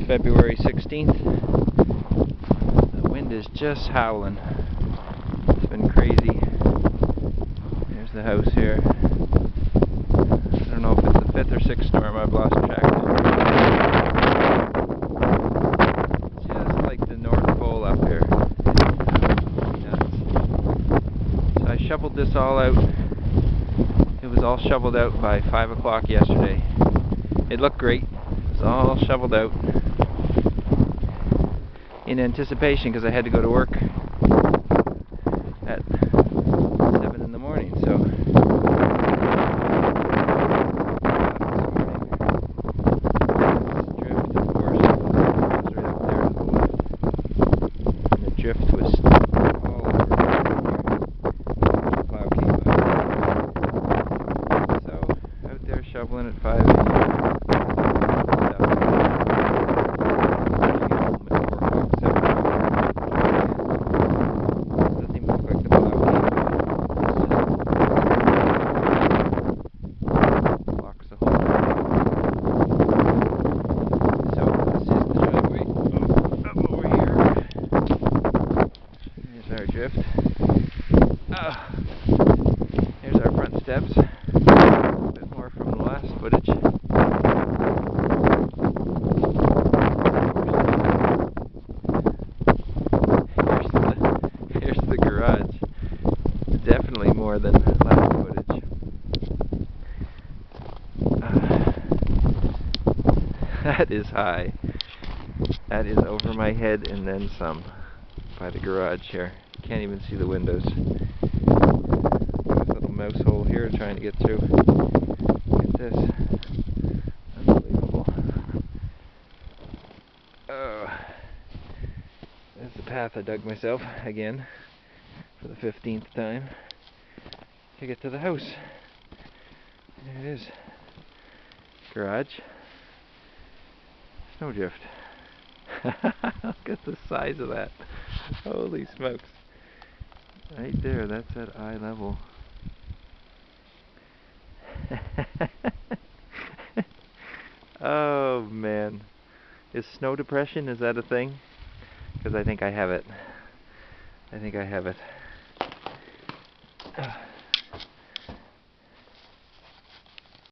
February 16th. The wind is just howling. It's been crazy. There's the house here. I don't know if it's the 5th or 6th storm, I've lost track. Just like the North Pole up here. Nuts. So I shoveled this all out. It was all shoveled out by 5 o'clock yesterday. It looked great. It was all shoveled out in anticipation because I had to go to work at 7 in the morning. So drift, of course, was right up there to the left, and the drift was all over the plow came by. So out there shoveling at 5 a.m. Our drift. Here's our front steps. A bit more from the last footage. Here's the garage. Definitely more than last footage. That is high. That is over my head and then some. By the garage here. Can't even see the windows. There's a little mouse hole here trying to get through. Look at this. Unbelievable. Oh. There's the path I dug myself again for the 15th time to get to the house. There it is. Garage. Snowdrift. Look at the size of that. Holy smokes. Right there, that's at eye level. Oh man. Is snow depression, is that a thing? Because I think I have it. I think I have it.